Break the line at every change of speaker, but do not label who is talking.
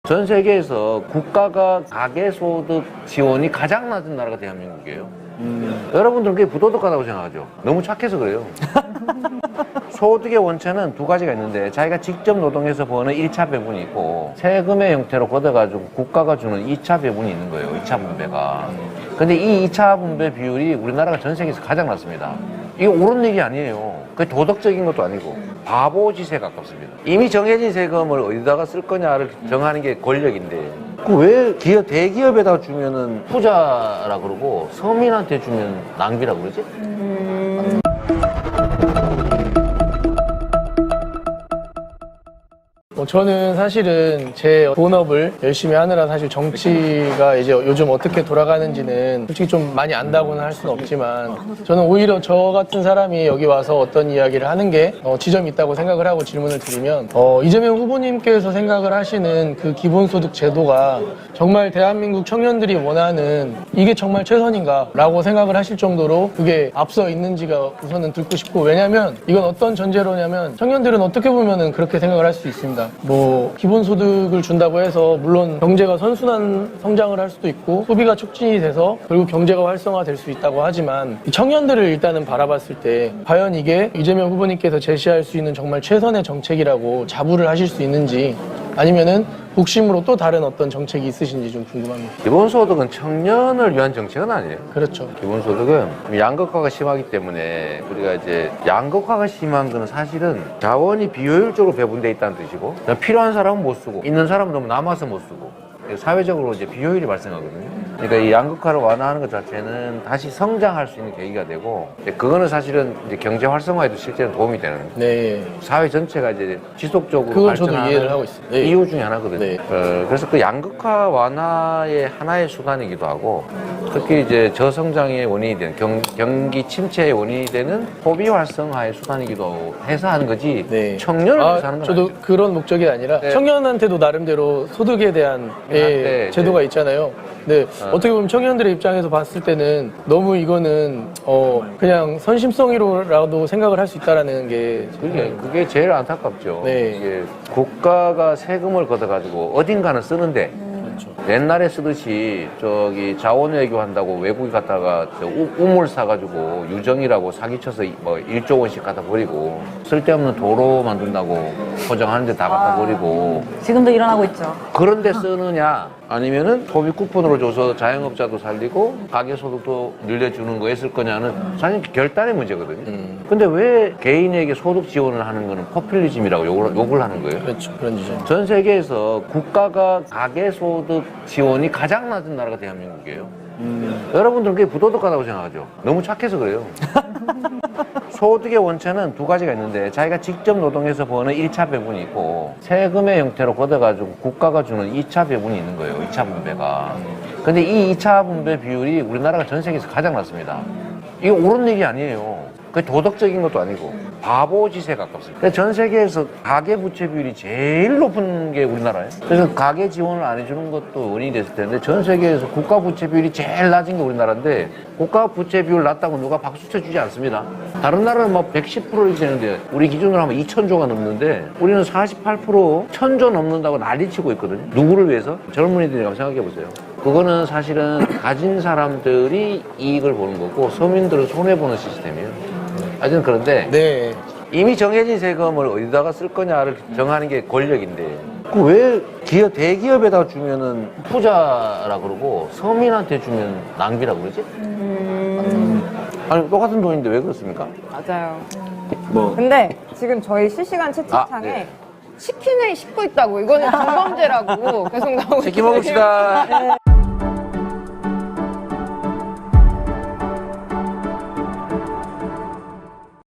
전 세계에서 국가가 가계소득 지원이 가장 낮은 나라가 대한민국이에요. 여러분들은 그게 부도덕하다고 생각하죠. 너무 착해서 그래요. 소득의 원천은 두 가지가 있는데 자기가 직접 노동해서 버는 1차 배분이 있고 세금의 형태로 걷어가지고 국가가 주는 2차 배분이 있는 거예요. 2차 분배가. 근데 이 2차 분배 비율이 우리나라가 전 세계에서 가장 낮습니다. 이게 옳은 얘기 아니에요. 그게 도덕적인 것도 아니고 바보 짓에 가깝습니다. 이미 정해진 세금을 어디다가 쓸 거냐를 정하는 게 권력인데 그 왜 대기업에다 주면은 투자라 그러고 서민한테 주면 낭비라 그러지?
저는 사실은 제 본업을 열심히 하느라 사실 정치가 이제 요즘 어떻게 돌아가는지는 솔직히 좀 많이 안다고는 할 수는 없지만 저는 오히려 저 같은 사람이 여기 와서 어떤 이야기를 하는 게 지점이 있다고 생각을 하고 질문을 드리면 이재명 후보님께서 생각을 하시는 그 기본소득 제도가 정말 대한민국 청년들이 원하는 이게 정말 최선인가 라고 생각을 하실 정도로 그게 앞서 있는지가 우선은 듣고 싶고 왜냐면 이건 어떤 전제로냐면 청년들은 어떻게 보면은 그렇게 생각을 할 수 있습니다. 기본소득을 준다고 해서 물론 경제가 선순환 성장을 할 수도 있고 소비가 촉진이 돼서 결국 경제가 활성화될 수 있다고 하지만 이 청년들을 일단은 바라봤을 때 과연 이게 이재명 후보님께서 제시할 수 있는 정말 최선의 정책이라고 자부를 하실 수 있는지 아니면은 복심으로 또 다른 어떤 정책이 있으신지 좀 궁금합니다.
기본소득은 청년을 위한 정책은 아니에요.
그렇죠.
기본소득은 양극화가 심하기 때문에 우리가 이제 양극화가 심한 거는 사실은 자원이 비효율적으로 배분돼 있다는 뜻이고 필요한 사람은 못 쓰고 있는 사람은 너무 남아서 못 쓰고 사회적으로 이제 비효율이 발생하거든요. 그러니까 이 양극화를 완화하는 것 자체는 다시 성장할 수 있는 계기가 되고 그거는 사실은 이제 경제 활성화에도 실제로 도움이 되는
네.
사회 전체가 이제 지속적으로
그건 저도
발전하는
이해를 하고 있습니다. 네.
이유 중에 하나거든요.
네.
그래서 그 양극화 완화의 하나의 수단이기도 하고 특히 이제 저성장의 원인이 되는 경기 침체의 원인이 되는 소비 활성화의 수단이기도 해서 하는 거지
네.
청년을 위해서 하는 건
저도
아니에요.
그런 목적이 아니라
네.
청년한테도 나름대로 소득에 대한
네,
제도가
네.
있잖아요. 근데 어떻게 보면 청년들의 입장에서 봤을 때는 너무 이거는 그냥 선심성으로라도 생각을 할 수 있다라는 게
그게 제일 안타깝죠.
네.
이게 국가가 세금을 걷어가지고 어딘가는 쓰는데 옛날에 쓰듯이 저기 자원 외교한다고 외국에 갔다가 우물 사가지고 유정이라고 사기쳐서 뭐 1조 원씩 갖다 버리고 쓸데없는 도로 만든다고 포장하는데 다 갖다 버리고
지금도 일어나고 있죠.
그런 데 쓰느냐 아니면은 소비 쿠폰으로 줘서 자영업자도 살리고 가계소득도 늘려주는 거에 쓸 거냐는 사실 결단의 문제거든요. 근데 왜 개인에게 소득 지원을 하는 거는 포퓰리즘이라고 욕을 하는 거예요?
그렇죠. 그런 지점.
전 세계에서 국가가 가계소득 지원이 가장 낮은 나라가 대한민국이에요. 여러분들은 그게 부도덕하다고 생각하죠. 너무 착해서 그래요. 소득의 원천은 두 가지가 있는데 자기가 직접 노동해서 버는 1차 배분이 있고 세금의 형태로 걷어가지고 국가가 주는 2차 배분이 있는 거예요. 2차 분배가. 근데 이 2차 분배 비율이 우리나라가 전 세계에서 가장 낮습니다. 이게 옳은 얘기 아니에요. 그게 도덕적인 것도 아니고 바보 짓에 가깝습니다. 전 세계에서 가계 부채 비율이 제일 높은 게 우리나라예요. 그래서 가계 지원을 안 해주는 것도 원인이 됐을 텐데 전 세계에서 국가 부채 비율이 제일 낮은 게 우리나라인데 국가 부채 비율 낮다고 누가 박수 쳐주지 않습니다. 다른 나라는 막 110% 이렇게 되는데 우리 기준으로 하면 2,000조가 넘는데 우리는 48% 1,000조 넘는다고 난리치고 있거든요. 누구를 위해서? 젊은이들이 한번 생각해 보세요. 그거는 사실은 가진 사람들이 이익을 보는 거고 서민들은 손해보는 시스템이에요. 하여튼 그런데
네.
이미 정해진 세금을 어디다가 쓸 거냐를 정하는 게 권력인데 그 왜 대기업에다 주면은 투자라 그러고 서민한테 주면 낭비라 그러지? 아니 똑같은 돈인데 왜 그렇습니까?
맞아요.
뭐
근데 지금 저희 실시간 채팅창에
네.
치킨을 씹고 있다고 이거는 중범죄라고 계속 나오고
치킨 먹읍시다.
네.